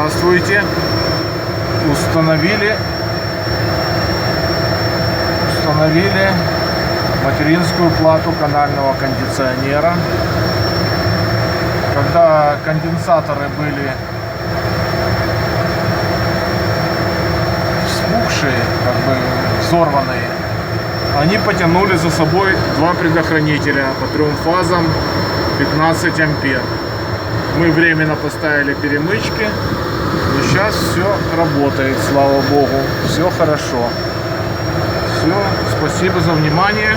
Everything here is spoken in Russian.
Здравствуйте. Установили материнскую плату канального кондиционера. Когда конденсаторы были вспухшие, как бы взорванные, они потянули за собой два предохранителя по 3 фазам 15 ампер. Мы временно поставили перемычки, но сейчас все работает, слава богу, все хорошо. Все, спасибо за внимание.